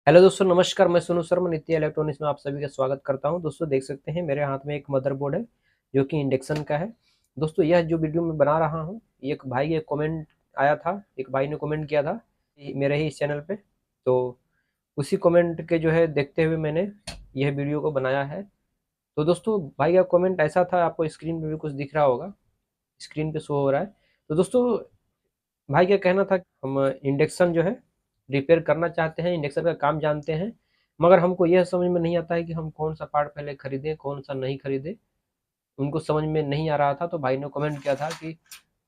Hello दोस्तों, नमस्कार। मैं सोनू शर्मा नित्य इलेक्ट्रॉनिक्स में आप सभी का स्वागत करता हूं। दोस्तों देख सकते हैं मेरे हाथ में एक मदरबोर्ड है जो कि इंडक्शन का है। दोस्तों यह जो वीडियो मैं बना रहा हूं, एक भाई एक कमेंट आया था, एक भाई ने कमेंट किया था मेरे ही इस चैनल पे। तो उसी कमेंट के जो है देखते हुए मैंने यह वीडियो को बनाया है। तो दोस्तों भाई का कमेंट ऐसा था, आपको स्क्रीन पे भी कुछ दिख रहा होगा, स्क्रीन पे शो हो रहा है। तो दोस्तों भाई क्या कहना था, हम इंडक्शन जो है रिपेयर करना चाहते हैं, इंडक्शन का काम जानते हैं, मगर हमको यह समझ में नहीं आता है कि हम कौन सा पार्ट पहले खरीदें कौन सा नहीं खरीदें। उनको समझ में नहीं आ रहा था, तो भाई ने कमेंट किया था कि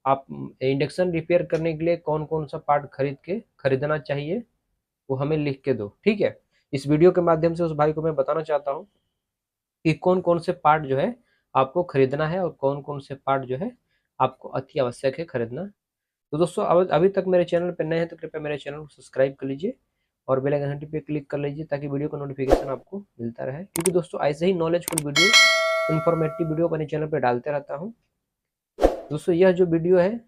आप इंडक्शन रिपेयर करने के लिए कौन कौन सा पार्ट खरीदना चाहिए वो हमें लिख के दो, ठीक है। इस वीडियो के माध्यम से उस भाई को मैं बताना चाहता हूँ कि कौन कौन से पार्ट जो है आपको खरीदना है और कौन कौन से पार्ट जो है आपको अति आवश्यक है खरीदना। तो दोस्तों अभी तक मेरे चैनल पर नए हैं तो कृपया मेरे चैनल को सब्सक्राइब कर लीजिए और बेल आइकन घंटी पे क्लिक कर लीजिए ताकि वीडियो का नोटिफिकेशन आपको मिलता रहे, क्योंकि दोस्तों ऐसे ही नॉलेजफुल वीडियो, इन्फॉर्मेटिव वीडियो अपने चैनल पे डालते रहता हूँ। दोस्तों यह जो वीडियो है,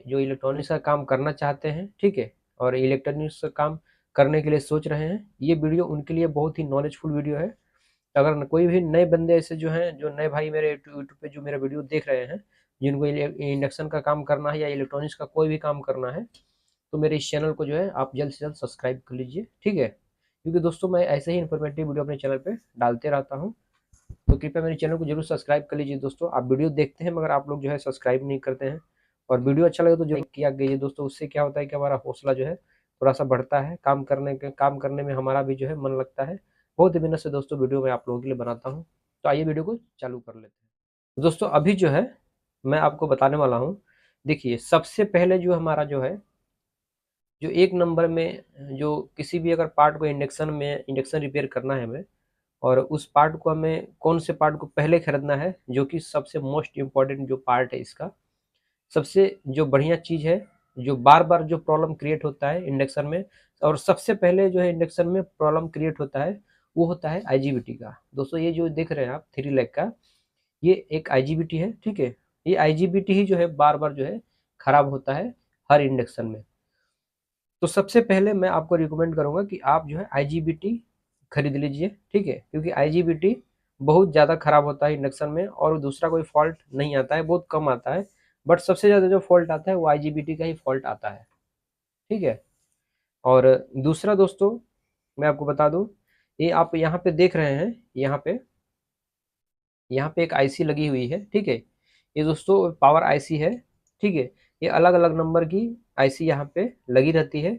जो इलेक्ट्रॉनिक्स का काम करना चाहते हैं, ठीक है, और इलेक्ट्रॉनिक्स का काम करने के लिए सोच रहे हैं, ये वीडियो उनके लिए बहुत ही नॉलेजफुल वीडियो है। अगर कोई भी नए बंदे ऐसे जो हैं, जो नए भाई मेरे यूट्यूब पे जो मेरा वीडियो देख रहे हैं, जिनको इंडक्शन का काम करना है या इलेक्ट्रॉनिक्स का कोई भी काम करना है, तो मेरे इस चैनल को जो है आप जल्द से जल्द सब्सक्राइब कर लीजिए, ठीक है। क्योंकि दोस्तों मैं ऐसे ही इन्फॉर्मेटिव वीडियो अपने चैनल पे डालते रहता हूँ, तो कृपया मेरे चैनल को जरूर सब्सक्राइब कर लीजिए। दोस्तों आप वीडियो देखते हैं मगर आप लोग जो है सब्सक्राइब नहीं करते हैं, और वीडियो अच्छा लगे तो जरूर किया कीजिए दोस्तों। उससे क्या होता है कि हमारा हौसला जो है थोड़ा सा बढ़ता है, काम करने में हमारा भी जो है मन लगता है। बहुत ही मेहनत से दोस्तों वीडियो मैं आप लोगों के लिए बनाता हूँ। तो आइए वीडियो को चालू कर लेते हैं। तो दोस्तों अभी जो है मैं आपको बताने वाला हूँ, देखिए सबसे पहले जो हमारा जो है, जो एक नंबर में, जो किसी भी अगर पार्ट को इंडक्शन रिपेयर करना है हमें, और उस पार्ट को हमें कौन से पार्ट को पहले खरीदना है, जो कि सबसे मोस्ट इम्पॉर्टेंट जो पार्ट है इसका, सबसे जो बढ़िया चीज़ है, जो बार बार जो प्रॉब्लम क्रिएट होता है इंडक्शन में, और सबसे पहले जो है इंडक्शन में प्रॉब्लम क्रिएट होता है, वो होता है आईजीबीटी का। दोस्तों ये जो देख रहे हैं आप 3 लेग का, ये एक आईजीबीटी है, ठीक है। ये आईजीबीटी ही जो है बार बार जो है खराब होता है हर इंडक्शन में। तो सबसे पहले मैं आपको रिकमेंड करूंगा कि आप जो है आईजीबीटी खरीद लीजिए, ठीक है, क्योंकि आईजीबीटी बहुत ज़्यादा खराब होता है इंडक्शन में, और दूसरा कोई फॉल्ट नहीं आता है, बहुत कम आता है। बट सबसे ज़्यादा जो फॉल्ट आता है वो आईजीबीटी का ही फॉल्ट आता है, ठीक है। और दूसरा दोस्तों मैं आपको बता दूं, ये आप यहाँ पे देख रहे हैं, यहाँ पे एक आईसी लगी हुई है, ठीक है। ये दोस्तों पावर आईसी है, ठीक है। ये अलग अलग नंबर की आईसी यहाँ पे लगी रहती है।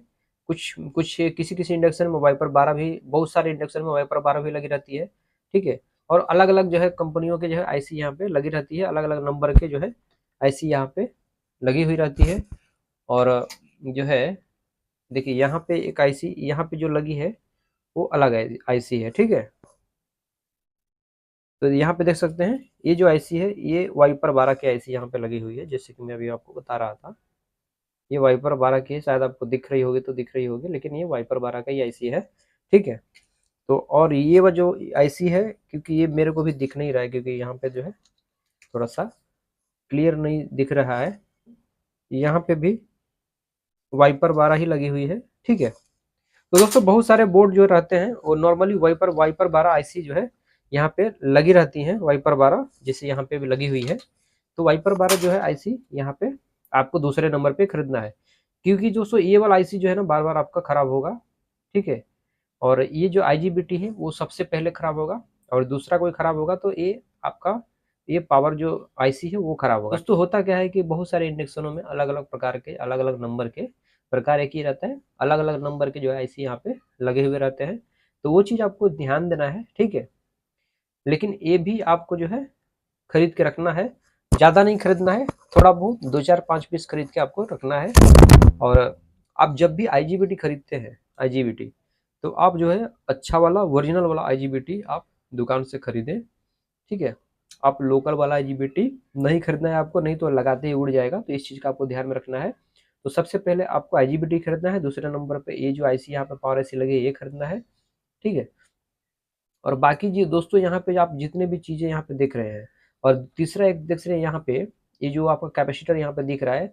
कुछ कुछ किसी किसी इंडक्शन में वाइपर 12 भी, बहुत सारे इंडक्शन में वाइपर 12 भी लगी रहती है, ठीक है। और अलग अलग जो है कंपनियों के जो है आईसी यहाँ पे लगी रहती है, अलग अलग नंबर के जो है आईसी यहाँ पे लगी हुई रहती है। और जो है देखिए यहाँ पे एक आईसी यहाँ पे जो लगी है वो अलग आईसी है, ठीक है। तो यहाँ पे देख सकते हैं ये जो आईसी है, ये वाइपर 12 की आईसी यहाँ पे लगी हुई है, जैसे कि मैं अभी आपको बता रहा था। ये वाइपर 12 की है, शायद आपको दिख रही होगी तो दिख रही होगी, लेकिन ये वाइपर 12 का ही आईसी है, ठीक है। तो और ये वो जो आईसी है, क्योंकि ये मेरे को भी दिख नहीं रहा है, क्योंकि यहाँ पे जो है थोड़ा सा क्लियर नहीं दिख रहा है, यहाँ पे भी वाइपर 12 ही लगी हुई है, ठीक है। तो दोस्तों बहुत सारे बोर्ड जो रहते हैं वो नॉर्मली वाइपर वाइपर 12 आईसी जो है यहाँ पे लगी रहती हैं, वाइपर 12 जैसे यहाँ पे भी लगी हुई है। तो वाइपर 12 जो है आईसी यहाँ पे आपको दूसरे नंबर पे खरीदना है, क्योंकि दोस्तों ये वाला आईसी जो है ना बार बार आपका खराब होगा, ठीक है। और ये जो आईजीबीटी है वो सबसे पहले खराब होगा, और दूसरा कोई खराब होगा तो ये आपका ये पावर जो आईसी है वो खराब होगा। दोस्तों होता क्या है कि बहुत सारे इंडक्शनों में अलग अलग प्रकार के, अलग अलग नंबर के प्रकार एक ही रहता है, अलग अलग नंबर के जो है आईसी यहाँ पे लगे हुए रहते हैं। तो वो चीज़ आपको ध्यान देना है, ठीक है। लेकिन ये भी आपको जो है खरीद के रखना है, ज़्यादा नहीं खरीदना है, थोड़ा बहुत 2 4 5 पीस खरीद के आपको रखना है। और आप जब भी आईजीबीटी खरीदते हैं, आईजीबीटी, तो आप जो है अच्छा वाला ओरिजिनल वाला आईजीबीटी आप दुकान से खरीदें, ठीक है। आप लोकल वाला आईजीबीटी नहीं खरीदना है आपको, नहीं तो लगाते ही उड़ जाएगा, तो इस चीज़ का आपको ध्यान में रखना है। तो सबसे पहले आपको आईजीबीटी खरीदना है, दूसरे नंबर पे ये जो आईसी यहाँ पे पावर आईसी लगी है ये खरीदना है, ठीक है। और बाकी जी दोस्तों यहाँ पे आप जितने भी चीज़ें यहाँ पे देख रहे हैं, और तीसरा एक देख रहे हैं यहाँ पे, ये जो आपका कैपेसिटर यहाँ पे दिख रहा है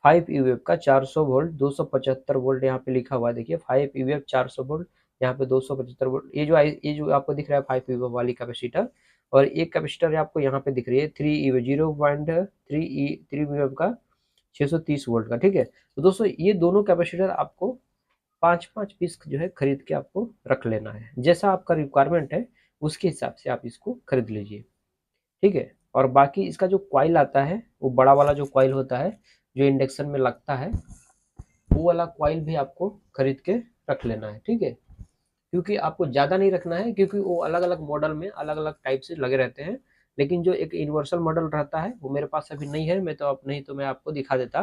5 यूएफ का 400 वोल्ट 275 वोल्ट यहाँ पे लिखा हुआ है, देखिए 5 यूएफ 400 वोल्ट यहाँ पे 275 वोल्ट, ये जो आपको दिख रहा है 5 वीवो वाली कैपेसिटर, और एक कैपेसिटर आपको यहाँ पे दिख रही है 3 वीवो का 630 वोल्ट का, ठीक है। तो दोस्तों ये दोनों कैपेसिटर आपको 5-5 पीस जो है खरीद के आपको रख लेना है, जैसा आपका रिक्वायरमेंट है उसके हिसाब से आप इसको खरीद लीजिए, ठीक है। और बाकी इसका जो कॉइल आता है, वो बड़ा वाला जो कॉइल होता है जो इंडक्शन में लगता है, वो वाला कॉइल भी आपको खरीद के रख लेना है, ठीक है। क्योंकि आपको ज़्यादा नहीं रखना है, क्योंकि वो अलग अलग मॉडल में अलग अलग टाइप से लगे रहते हैं। लेकिन जो एक यूनिवर्सल मॉडल रहता है वो मेरे पास अभी नहीं है, मैं तो नहीं तो मैं आपको दिखा देता।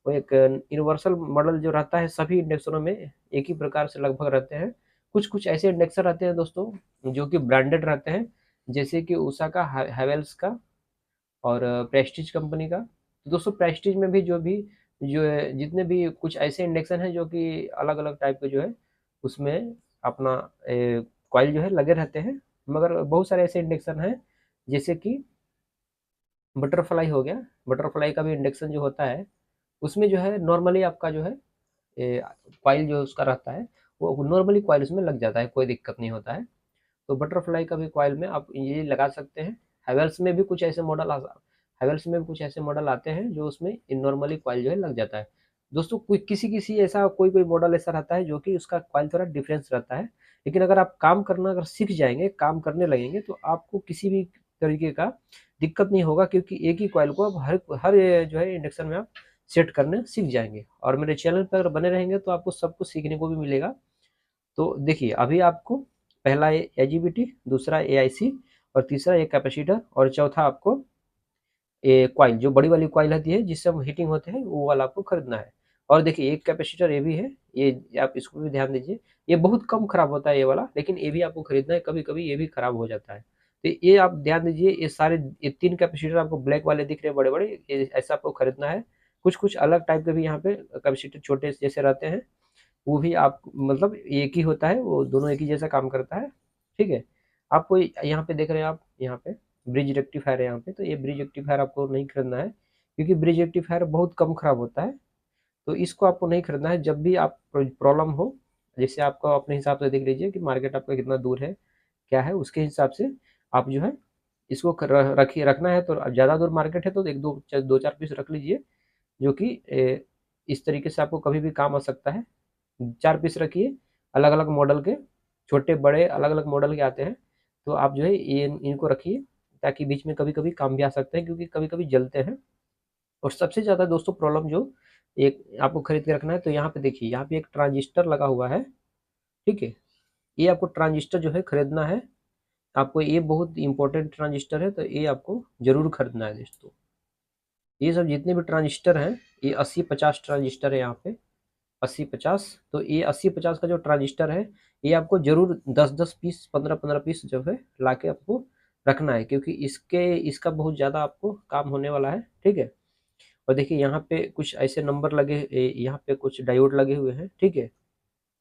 वो एक यूनिवर्सल मॉडल जो रहता है सभी इंडक्शनों में एक ही प्रकार से लगभग रहते हैं। कुछ कुछ ऐसे इंडक्शन रहते हैं दोस्तों जो कि ब्रांडेड रहते हैं, जैसे कि उषा का, हैवेल्स का और प्रेस्टीज कंपनी का। तो दोस्तों प्रेस्टीज में भी जो है जितने भी कुछ ऐसे इंडक्शन हैं जो कि अलग अलग टाइप के जो है उसमें अपना कॉइल जो है लगे रहते हैं। मगर बहुत सारे ऐसे इंडक्शन हैं जैसे कि बटरफ्लाई हो गया, बटरफ्लाई का भी इंडक्शन जो होता है उसमें जो है नॉर्मली आपका जो है कॉइल जो उसका रहता है वो नॉर्मली कॉइल उसमें लग जाता है, कोई दिक्कत नहीं होता है। तो बटरफ्लाई का भी कॉइल में आप ये लगा सकते हैं। हैवेल्स में भी कुछ ऐसे मॉडल हैवेल्स में भी कुछ ऐसे मॉडल आते हैं जो उसमें नॉर्मली कॉइल जो है लग जाता है। दोस्तों कोई किसी किसी ऐसा कोई मॉडल ऐसा रहता है जो कि उसका कॉइल थोड़ा डिफरेंस रहता है। लेकिन अगर आप काम करना अगर सीख जाएंगे, काम करने लगेंगे, तो आपको किसी भी तरीके का दिक्कत नहीं होगा, क्योंकि एक ही कॉइल को आप हर हर जो है इंडक्शन में आप सेट करने सीख जाएंगे। और मेरे चैनल पर अगर बने रहेंगे तो आपको सब कुछ सीखने को भी मिलेगा। तो देखिए अभी आपको पहला एजीबीटी, दूसरा एआईसी, और तीसरा एक कैपेसिटर, और चौथा आपको ये कॉइल, जो बड़ी वाली कॉइल होती है जिससे हम हीटिंग होते हैं, वो वाला आपको खरीदना है। और देखिए एक कैपेसिटर ये भी है, ये आप इसको भी ध्यान दीजिए। ये बहुत कम खराब होता है ये वाला, लेकिन ये भी आपको खरीदना है, कभी कभी ये भी खराब हो जाता है। तो ये आप ध्यान दीजिए, ये 3 कैपेसिटर आपको ब्लैक वाले दिख रहे हैं बड़े बड़े, ऐसा आपको खरीदना है। कुछ कुछ अलग टाइप के भी यहाँ पे कैपेसिटर छोटे जैसे रहते हैं, वो भी आप मतलब एक ही होता है, वो दोनों एक ही जैसा काम करता है, ठीक है। आपको यहाँ पे देख रहे हैं आप, यहाँ पे ब्रिज रेक्टिफायर है यहाँ पे, तो ये ब्रिज रेक्टिफायर आपको नहीं खरीदना है, क्योंकि ब्रिज रेक्टिफायर बहुत कम खराब होता है। तो इसको आपको नहीं खरीदना है। जब भी आप प्रॉब्लम हो, जैसे आपको अपने हिसाब से देख लीजिए कि मार्केट आपका कितना दूर है, क्या है, उसके हिसाब से आप जो है इसको रखिए। रखना है तो ज़्यादा दूर मार्केट है तो एक दो चार पीस रख लीजिए, जो कि इस तरीके से आपको कभी भी काम आ सकता है। 4 पीस रखिए, अलग अलग मॉडल के, छोटे बड़े अलग अलग मॉडल के आते हैं। तो आप जो है ये इनको रखिए, ताकि बीच में कभी कभी काम भी आ सकते हैं, क्योंकि कभी कभी जलते हैं। और सबसे ज़्यादा दोस्तों प्रॉब्लम जो एक आपको खरीद के रखना है, तो यहाँ पे देखिए, यहाँ पे एक ट्रांजिस्टर लगा हुआ है, ठीक है। ये आपको ट्रांजिस्टर जो है खरीदना है आपको, ये बहुत इंपॉर्टेंट ट्रांजिस्टर है, तो ये आपको जरूर खरीदना है दोस्तों। ये सब जितने भी ट्रांजिस्टर हैं, ये 80-50 ट्रांजिस्टर है यहाँ पे, 80-50। तो ये 80-50 का जो ट्रांजिस्टर है, ये आपको जरूर 10-10 पीस, 15-15 पीस जो है लाके आपको रखना है, क्योंकि इसका बहुत ज़्यादा आपको काम होने वाला है, ठीक है। और देखिए यहाँ पे कुछ ऐसे नंबर लगे, यहाँ पे कुछ डायोड लगे हुए हैं, ठीक है।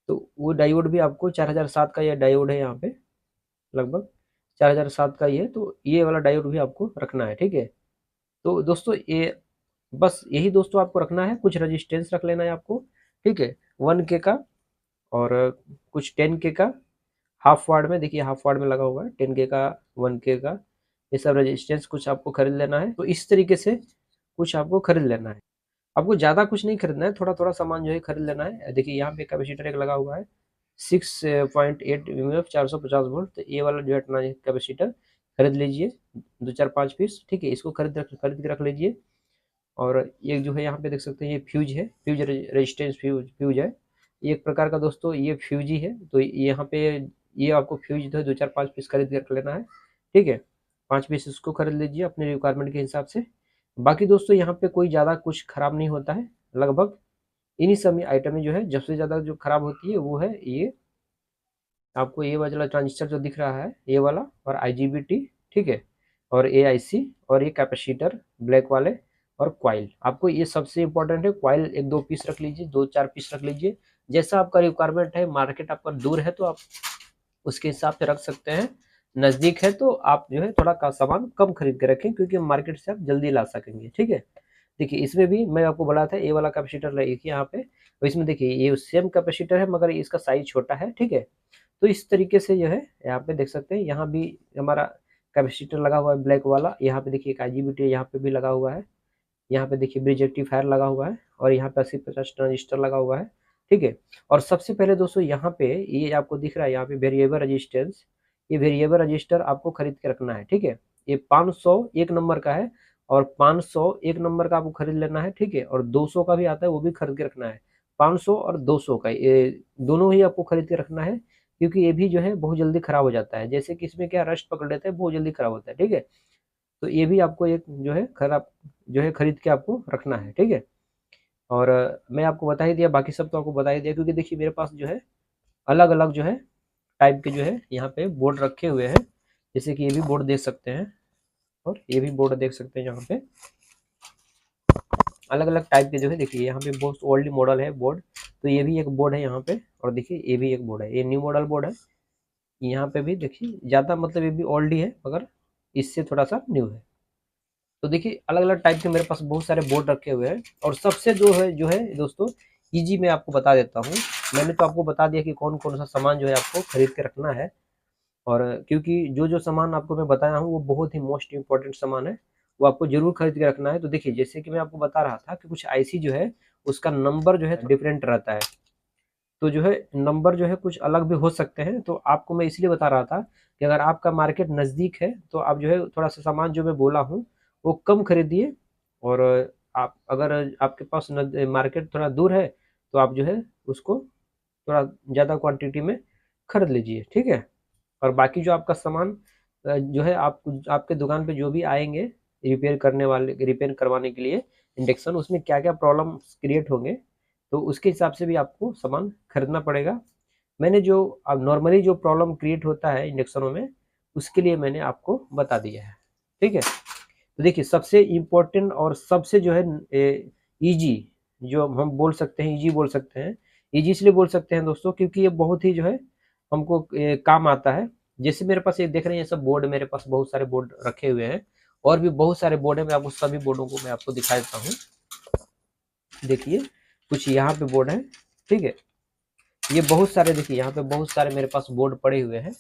तो वो डायोड भी आपको 4007 का ये डायोड है, यहाँ पे लगभग 4007 का ये, तो ये वाला डायोड भी आपको रखना है, ठीक है। तो दोस्तों ये बस यही दोस्तों आपको रखना है। कुछ रजिस्टेंस रख लेना है आपको, ठीक है, 1K का, और कुछ 10K का। हाफ वार्ड में देखिए, हाफ वार्ड में लगा हुआ है 10K का, 1K का, ये सब रजिस्टेंस कुछ आपको खरीद लेना है। तो इस तरीके से कुछ आपको खरीद लेना है। आपको ज़्यादा कुछ नहीं खरीदना है, थोड़ा थोड़ा सामान जो है खरीद लेना है। देखिए यहाँ पे कैपेसिटर एक लगा हुआ है 6.8 mmF 450 वोल्ट, तो ये वाला जो है कैपेसिटर खरीद लीजिए 2-4-5 पीस, ठीक है। इसको खरीद के रख लीजिए। और ये जो है यहाँ पे देख सकते हैं, ये फ्यूज है, फ्यूज रेजिस्टेंस फ्यूज है। ये एक प्रकार का दोस्तों ये फ्यूज ही है। तो यहाँ पे ये आपको फ्यूज जो है 2-4-5 पीस खरीद के रख लेना है, ठीक है। 5 पीस इसको खरीद लीजिए अपने रिक्वायरमेंट के हिसाब से। बाकी दोस्तों यहाँ पे कोई ज़्यादा कुछ खराब नहीं होता है, लगभग इन्हीं सब आइटम में जो है सबसे ज़्यादा जो खराब होती है वो है ये आपको ये वाला ट्रांजिस्टर जो दिख रहा है, ये वाला, और IGBT, ठीक है, और AIC, और ये कैपेसिटर ब्लैक वाले, और कॉइल। आपको ये सबसे इंपॉर्टेंट है, कॉइल 1-2 पीस रख लीजिए, 2-4 पीस रख लीजिए, जैसा आपका रिक्वायरमेंट है। मार्केट आपका दूर है तो आप उसके हिसाब से रख सकते हैं, नज़दीक है तो आप जो है थोड़ा का सामान कम खरीद के रखें, क्योंकि मार्केट से आप जल्दी ला सकेंगे, ठीक है। देखिए इसमें भी मैं आपको बोला था ये वाला कैपेसिटर एक ही यहाँ पे, तो इसमें देखिए ये सेम कैपेसिटर है मगर इसका साइज छोटा है, ठीक है। तो इस तरीके से जो है यहाँ पे देख सकते हैं, यहाँ भी हमारा कैपेसिटर लगा हुआ है ब्लैक वाला, यहाँ पे देखिए एक IGBT यहाँ पे भी लगा हुआ है, यहाँ पे देखिए ब्रिज रेक्टिफायर लगा हुआ है और यहाँ पे 80-50 ट्रांजिस्टर लगा हुआ है, ठीक है। और सबसे पहले दोस्तों यहाँ पे ये आपको दिख रहा है यहाँ पे वेरिएबल रजिस्टेंस, ये वेरिएबल रजिस्टर आपको खरीद के रखना है, ठीक है। ये 500 एक नंबर का है और 500 एक नंबर का आपको खरीद लेना है, ठीक है। और 200 का भी आता है, वो भी खरीद के रखना है। 500 और 200 का ये दोनों ही आपको खरीद के रखना है, क्योंकि ये भी जो है बहुत जल्दी खराब हो जाता है, जैसे कि इसमें क्या रस्ट पकड़ लेता है, बहुत जल्दी खराब होता है, ठीक है। तो ये भी आपको एक जो है खराब जो है खरीद के आपको रखना है, ठीक है। और मैं आपको बता ही दिया, बाकी सब तो आपको बता ही दिया, क्योंकि देखिए मेरे पास जो है अलग अलग जो है टाइप के जो है यहाँ पे बोर्ड रखे हुए हैं, जैसे कि ये भी बोर्ड देख सकते हैं और ये भी बोर्ड देख सकते हैं। यहाँ पे अलग अलग टाइप के जो है देखिए यहाँ पे बहुत ओल्ड मॉडल है बोर्ड, तो ये भी एक बोर्ड है यहाँ पे, और देखिए ये भी एक बोर्ड है, ये न्यू मॉडल बोर्ड है। यहाँ पे भी देखिए ज़्यादा मतलब ये भी ओल्ड ही है मगर इससे थोड़ा सा न्यू है। तो देखिए अलग अलग टाइप के मेरे पास बहुत सारे बोर्ड रखे हुए हैं, और सबसे जो है दोस्तों ईजी मैं आपको बता देता हूँ। मैंने तो आपको बता दिया कि कौन कौन सा सामान जो है आपको खरीद के रखना है, और क्योंकि जो सामान आपको मैं बताया हूँ वो बहुत ही मोस्ट इंपॉर्टेंट सामान है, वो आपको जरूर खरीद के रखना है। तो देखिए जैसे कि मैं आपको बता रहा था कि कुछ IC जो है उसका नंबर जो है डिफरेंट रहता है, तो जो है नंबर जो है कुछ अलग भी हो सकते हैं। तो आपको मैं इसलिए बता रहा था कि अगर आपका मार्केट नज़दीक है तो आप जो है थोड़ा सा सामान जो मैं बोला हूँ वो कम खरीदिए, और आप अगर आपके पास मार्केट थोड़ा दूर है तो आप जो है उसको थोड़ा ज़्यादा क्वांटिटी में खरीद लीजिए, ठीक है। और बाकी जो आपका सामान जो है आप आपके दुकान पे जो भी आएंगे रिपेयर करवाने के लिए इंडक्शन, उसमें क्या क्या प्रॉब्लम क्रिएट होंगे तो उसके हिसाब से भी आपको सामान खरीदना पड़ेगा। मैंने जो अब नॉर्मली जो प्रॉब्लम क्रिएट होता है इंडक्शनों में उसके लिए मैंने आपको बता दिया है, ठीक है। तो देखिए सबसे इम्पोर्टेंट और सबसे जो है ईजी, जो हम बोल सकते हैं ईजी बोल सकते हैं, ईजी इसलिए बोल सकते हैं दोस्तों क्योंकि ये बहुत ही जो है हमको काम आता है। जैसे मेरे पास ये देख रहे हैं, ये सब बोर्ड मेरे पास बहुत सारे बोर्ड रखे हुए हैं, और भी बहुत सारे बोर्ड है, मैं आपको सभी बोर्डों को मैं आपको दिखा देता हूँ। देखिए कुछ यहाँ पे बोर्ड है, ठीक है। ये बहुत सारे देखिए यहाँ पे बहुत सारे मेरे पास बोर्ड पड़े हुए हैं,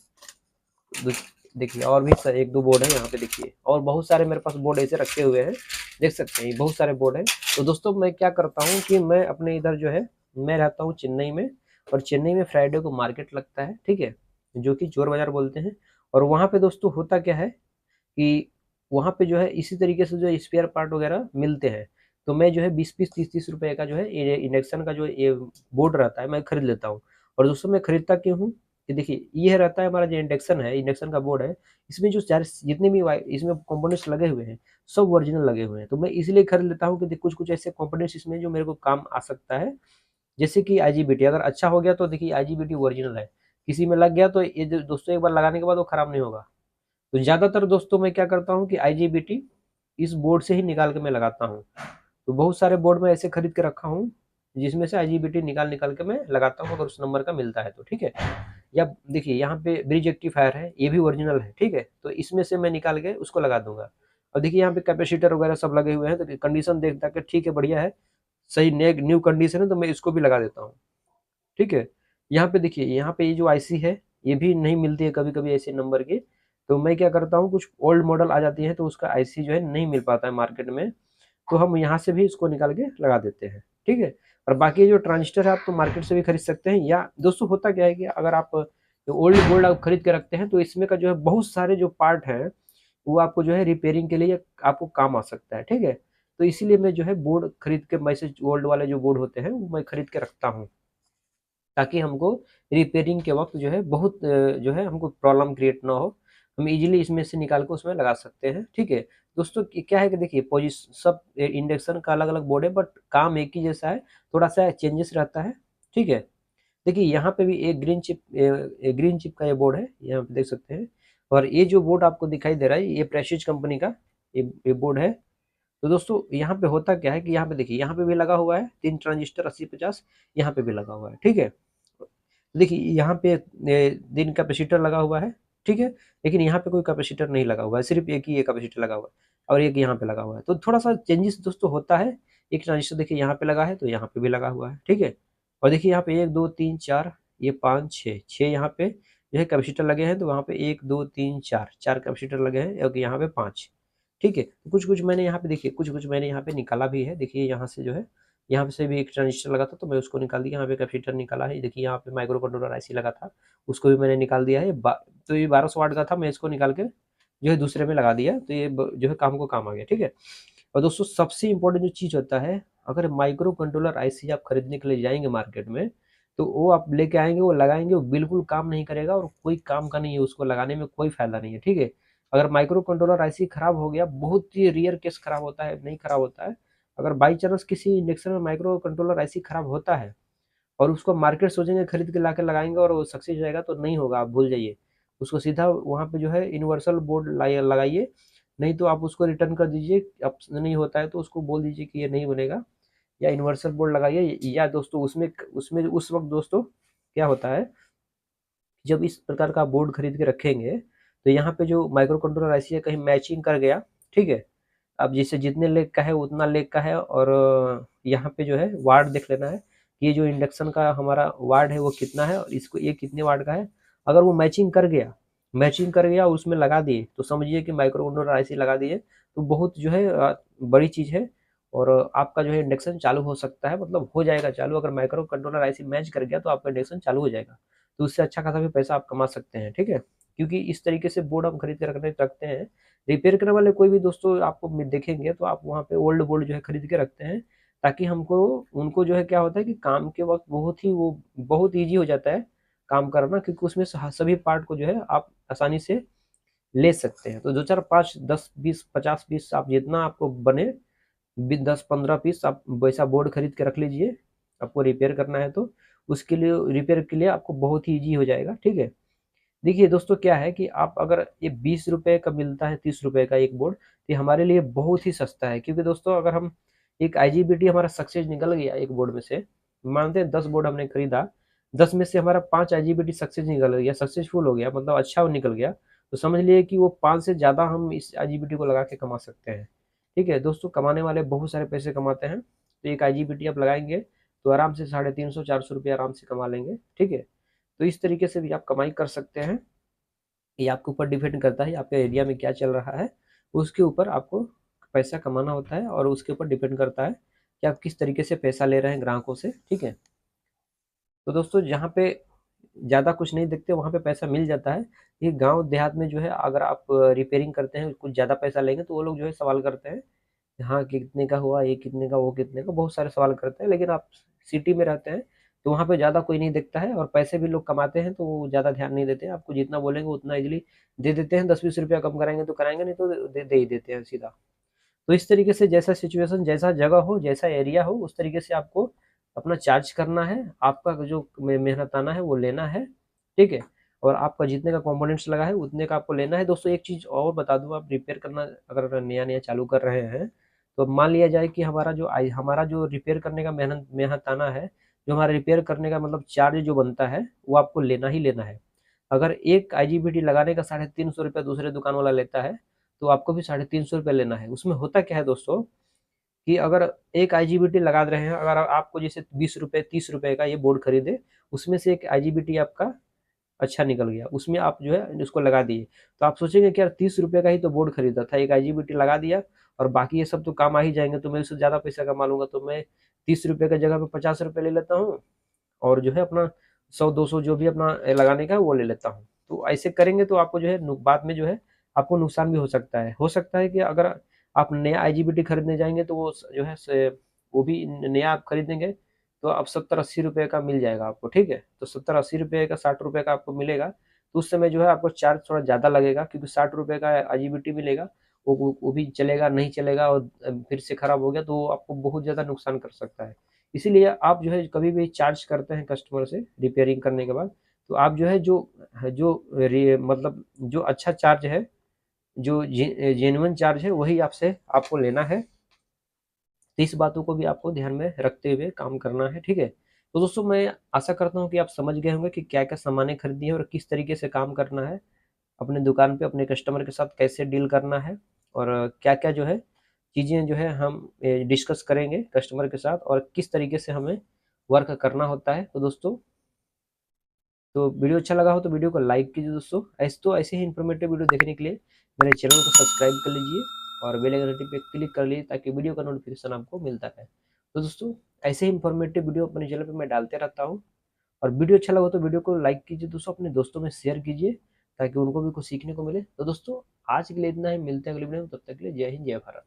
देखिए और भी एक दो बोर्ड है यहाँ पे देखिए, और बहुत सारे मेरे पास बोर्ड ऐसे रखे हुए हैं, देख सकते हैं बहुत सारे बोर्ड हैं। तो दोस्तों मैं क्या करता हूँ कि मैं अपने इधर जो है मैं रहता हूँ चेन्नई में, और चेन्नई में फ्राइडे को मार्केट लगता है, ठीक है, जो कि चोर बाजार बोलते हैं। और वहाँ पे दोस्तों होता क्या है कि वहाँ पे जो है इसी तरीके से जो स्पेयर पार्ट वगैरह मिलते हैं, तो मैं जो है 20-20 30-30 रुपए का जो है इंडक्शन का जो ये बोर्ड रहता है मैं खरीद लेता हूँ। और दोस्तों मैं खरीदता क्यों हूँ कि देखिए ये रहता है हमारा जो इंडक्शन है, इंडक्शन का बोर्ड है, इसमें जो सारे जितने भी इसमें कंपोनेंट्स लगे हुए हैं सब ओरिजिनल लगे हुए हैं। तो मैं इसलिए खरीद लेता हूँ कि कुछ कुछ ऐसे कंपोनेंट्स इसमें जो मेरे को काम आ सकता है, जैसे कि IGBT अगर अच्छा हो गया तो देखिए IGBT ओरिजिनल है, किसी में लग गया तो ये दोस्तों एक बार लगाने के बाद वो खराब नहीं होगा। तो ज़्यादातर दोस्तों मैं क्या करता हूँ कि IGBT इस बोर्ड से ही निकाल के मैं लगाता हूँ। तो बहुत सारे बोर्ड में ऐसे खरीद के रखा हूँ जिसमें से IGBT निकाल निकाल के मैं लगाता हूँ अगर उस नंबर का मिलता है तो, ठीक है। या देखिए यहाँ पे ब्रिज रेक्टिफायर है, ये भी ओरिजिनल है, ठीक है, तो इसमें से मैं निकाल के उसको लगा दूंगा। और देखिए यहाँ पे कैपेसिटर वगैरह सब लगे हुए हैं, तो कंडीशन देखता कि ठीक है बढ़िया है, सही न्यू कंडीशन है, तो मैं इसको भी लगा देता हूँ, ठीक है। यहाँ पे देखिए यहाँ पे ये जो IC है ये भी नहीं मिलती है कभी कभी ऐसे नंबर की, तो मैं क्या करता हूँ कुछ ओल्ड मॉडल आ जाती है तो उसका IC जो है नहीं मिल पाता है मार्केट में, तो हम यहाँ से भी इसको निकाल के लगा देते हैं, ठीक है। और बाकी जो ट्रांजिस्टर है आप तो मार्केट से भी खरीद सकते हैं, या दोस्तों होता क्या है कि अगर आप ओल्ड बोर्ड आप खरीद के रखते हैं तो इसमें का जो है बहुत सारे जो पार्ट हैं वो आपको जो है रिपेयरिंग के लिए आपको काम आ सकता है, ठीक है। तो इसीलिए मैं जो है बोर्ड खरीद के मैसेज ओल्ड वाले जो बोर्ड होते हैं वो मैं खरीद के रखता हूँ, ताकि हमको रिपेयरिंग के वक्त जो है बहुत जो है हमको प्रॉब्लम क्रिएट ना हो, हम इजीली इसमें से निकाल के उसमें लगा सकते हैं, ठीक है। दोस्तों क्या है कि देखिए पोजिशन सब इंडक्शन का अलग अलग बोर्ड है बट काम एक ही जैसा है, थोड़ा सा चेंजेस रहता है, ठीक है। देखिए यहाँ पे भी एक ग्रीन चिप का ये बोर्ड है, यहाँ पे देख सकते हैं। और ये जो बोर्ड आपको दिखाई दे रहा है ये प्रेस्टीज कंपनी का ये बोर्ड है। तो दोस्तों यहाँ पे होता क्या है कि यहाँ पे देखिए यहाँ पे भी लगा हुआ है 3 ट्रांजिस्टर 80-50, यहाँ पे भी लगा हुआ है, ठीक है। देखिए यहाँ पे दिन कैपेसिटर लगा हुआ है, ठीक है, लेकिन यहाँ पे कोई कैपेसिटर नहीं लगा हुआ है, सिर्फ एक ही कैपेसिटर लगा हुआ है। और एक यहाँ पे लगा हुआ है, तो थोड़ा सा चेंजेस दोस्तों होता है। एक ट्रांजिस्टर देखिए यहाँ पे लगा है, तो यहाँ पे भी लगा हुआ है, ठीक है। और देखिए यहाँ पे 1 2 3 4, ये 5 6 यहाँ पे जो है कैपेसिटर लगे हैं, तो वहाँ पे 1 2 3 4 4 कैपेसिटर लगे हैं, और यहाँ पे 5, ठीक है। कुछ कुछ मैंने यहाँ पे देखिए, कुछ कुछ मैंने यहाँ पे निकाला भी है। देखिए यहाँ से जो है, यहाँ पे से भी एक ट्रांजिस्टर लगा था, तो मैं उसको निकाल दिया। यहाँ पे कैपेसिटर निकाला है, देखिए यहाँ पे माइक्रो कंट्रोलर आईसी लगा था, उसको भी मैंने निकाल दिया है। तो ये 1200 वाट का था, मैं इसको निकाल के जो है दूसरे में लगा दिया, तो ये जो है काम को काम आ गया, ठीक है। और दोस्तों सबसे इम्पोर्टेंट जो चीज़ होता है, अगर माइक्रो कंट्रोलर आईसी आप खरीदने के लिए जाएंगे मार्केट में, तो वो आप लेके आएंगे, वो लगाएंगे, वो बिल्कुल काम नहीं करेगा, और कोई काम का नहीं है, उसको लगाने में कोई फायदा नहीं है, ठीक है। अगर माइक्रो कंट्रोलर आईसी खराब हो गया, बहुत ही रेयर केस खराब होता है, नहीं खराब होता है। अगर बाई चांस किसी इंडक्शन में माइक्रो कंट्रोलर आईसी खराब होता है, और उसको मार्केट सोचेंगे खरीद के लाके लगाएंगे और वो सक्सेस जाएगा, तो नहीं होगा, आप भूल जाइए। उसको सीधा वहाँ पे जो है यूनिवर्सल बोर्ड लगाइए, नहीं तो आप उसको रिटर्न कर दीजिए। अब नहीं होता है तो उसको बोल दीजिए कि ये नहीं बनेगा, या यूनिवर्सल बोर्ड लगाइए। या दोस्तों उसमें उसमें उस वक्त दोस्तों क्या होता है, जब इस प्रकार का बोर्ड खरीद के रखेंगे, तो यहाँ पे जो माइक्रो कंट्रोलर आईसी है कहीं मैचिंग कर गया, ठीक है। अब जैसे जितने लेग का है उतना लेग का है, और यहाँ पे जो है वाट देख लेना है कि ये जो इंडक्शन का हमारा वाट है वो कितना है, और इसको ये कितने वाट का है। अगर वो मैचिंग कर गया और उसमें लगा दिए, तो समझिए कि माइक्रो कंट्रोलर आईसी लगा दिए, तो बहुत जो है बड़ी चीज़ है। और आपका जो है इंडक्शन चालू हो सकता है, मतलब हो जाएगा चालू। अगर माइक्रो कंट्रोलर आईसी मैच कर गया, तो आपका इंडक्शन चालू हो जाएगा, तो उससे अच्छा खासा भी पैसा आप कमा सकते हैं, ठीक है। क्योंकि इस तरीके से बोर्ड हम खरीद के रखते हैं। रिपेयर करने वाले कोई भी दोस्तों आपको देखेंगे, तो आप वहाँ पे ओल्ड बोर्ड जो है खरीद के रखते हैं, ताकि हमको उनको जो है क्या होता है कि काम के वक्त बहुत ईजी हो जाता है काम करना, क्योंकि उसमें सभी पार्ट को जो है आप आसानी से ले सकते हैं। तो 2 4 5 10 20 50 पीस आप जितना आपको बने, 10 15 पीस आप वैसा बोर्ड खरीद के रख लीजिए। आपको रिपेयर करना है तो उसके लिए, रिपेयर के लिए आपको बहुत ही ईजी हो जाएगा, ठीक है। देखिए दोस्तों क्या है कि आप अगर ये 20 रुपए का मिलता है, 30 रुपए का एक बोर्ड, तो ये हमारे लिए बहुत ही सस्ता है। क्योंकि दोस्तों अगर हम एक आईजीबीटी हमारा सक्सेस निकल गया एक बोर्ड में से, मानते हैं 10 बोर्ड हमने खरीदा, 10 में से हमारा 5 आईजीबीटी सक्सेस निकल गया, सक्सेसफुल हो गया, मतलब अच्छा वो निकल गया, तो समझ लिए कि वो 5 से ज़्यादा हम इस आईजीबीटी को लगा के कमा सकते हैं, ठीक है। दोस्तों कमाने वाले बहुत सारे पैसे कमाते हैं, तो एक आईजीबीटी आप लगाएंगे तो आराम से 350 400 रुपये आराम से कमा लेंगे, ठीक है। तो इस तरीके से भी आप कमाई कर सकते हैं। ये आपके ऊपर डिपेंड करता है आपके एरिया में क्या चल रहा है, उसके ऊपर आपको पैसा कमाना होता है, और उसके ऊपर डिपेंड करता है कि आप किस तरीके से पैसा ले रहे हैं ग्राहकों से, ठीक है। तो दोस्तों जहाँ पे ज़्यादा कुछ नहीं देखते वहाँ पे पैसा मिल जाता है। ये गांव देहात में जो है अगर आप रिपेयरिंग करते हैं कुछ ज़्यादा पैसा लेंगे, तो वो लोग जो है सवाल करते हैं, हाँ कितने का हुआ, ये कितने का, वो कितने का, बहुत सारे सवाल करते हैं। लेकिन आप सिटी में रहते हैं तो वहाँ पे ज़्यादा कोई नहीं देखता है, और पैसे भी लोग कमाते हैं तो वो ज़्यादा ध्यान नहीं देते हैं। आपको जितना बोलेंगे उतना इजीली दे देते हैं। 10 20 रुपया कम कराएंगे तो कराएंगे, नहीं तो दे ही देते हैं सीधा। तो इस तरीके से जैसा सिचुएशन, जैसा जगह हो, जैसा एरिया हो, उस तरीके से आपको अपना चार्ज करना है। आपका जो मेहनताना है वो लेना है, ठीक है। और आपका जितने का कंपोनेंट्स लगा है उतने का आपको लेना है। दोस्तों एक चीज़ और बता दूं, आप रिपेयर करना अगर नया नया चालू कर रहे हैं, तो मान लिया जाए कि हमारा जो रिपेयर करने का मेहनताना है, जो हमारा रिपेयर करने का मतलब चार्ज जो बनता है, वो आपको लेना ही लेना है। अगर एक आईजीबीटी लगाने का 350 रुपया दूसरे दुकान वाला लेता है, तो आपको भी 350 रुपया लेना है। उसमें होता क्या है दोस्तों कि अगर एक आईजीबीटी लगा रहे हैं, अगर आपको जैसे 20 रुपये 30 रुपये का ये बोर्ड खरीदे, उसमें से एक आईजीबीटी आपका अच्छा निकल गया, उसमें आप जो है उसको लगा दिए, तो आप सोचेंगे कि यार 30 रुपये का ही तो बोर्ड खरीदा था, एक आईजीबीटी लगा दिया और बाकी ये सब तो काम आ ही जाएंगे, तो मैं उससे ज़्यादा पैसा कमा लूंगा, तो मैं 30 रुपये की जगह पे 50 रुपये ले लेता हूँ, और जो है अपना 100 200 जो भी अपना लगाने का है वो ले लेता हूँ। तो ऐसे करेंगे तो आपको जो है बाद में जो है आपको नुकसान भी हो सकता है कि अगर आप नया आईजीबीटी खरीदने जाएंगे, तो वो जो है वो भी नया आप खरीदेंगे, तो अब 70 80 रुपये का मिल जाएगा आपको, ठीक है। तो 70 80 रुपये का 60 रुपये का आपको मिलेगा, तो उस समय जो है आपको चार्ज थोड़ा ज़्यादा लगेगा, क्योंकि 60 रुपये का आईजीबीटी मिलेगा, वो भी चलेगा नहीं चलेगा, और फिर से खराब हो गया तो आपको बहुत ज़्यादा नुकसान कर सकता है। इसीलिए आप जो है कभी भी चार्ज करते हैं कस्टमर से रिपेयरिंग करने के बाद, तो आप जो है मतलब जो अच्छा चार्ज है, जो जेन्युइन चार्ज है, वही आपसे आपको लेना है। तो इस बातों को भी आपको ध्यान में रखते हुए काम करना है, ठीक है। तो दोस्तों मैं आशा करता हूँ कि आप समझ गए होंगे कि क्या क्या सामानें खरीदनी है और किस तरीके से काम करना है, अपने दुकान पे अपने कस्टमर के साथ कैसे डील करना है, और क्या क्या जो है चीज़ें जो है हम डिस्कस करेंगे कस्टमर के साथ, और किस तरीके से हमें वर्क करना होता है। तो दोस्तों, तो वीडियो अच्छा लगा हो तो वीडियो को लाइक कीजिए दोस्तों। ऐसे ही इन्फॉर्मेटिव वीडियो देखने के लिए मेरे चैनल को सब्सक्राइब कर लीजिए और बेल आइकन घंटी पे क्लिक कर लीजिए ताकि वीडियो का नोटिफिकेशन आपको मिलता रहे। तो दोस्तों, ऐसे ही इन्फॉर्मेटिव वीडियो अपने चैनल पे मैं डालते रहता हूँ, और वीडियो अच्छा लगा तो वीडियो को लाइक कीजिए दोस्तों, अपने दोस्तों में शेयर कीजिए ताकि उनको भी कुछ सीखने को मिले। तो दोस्तों, आज के लिए इतना ही, मिलते हैं अगले वीडियो में, तब तक के लिए जय हिंद जय भारत।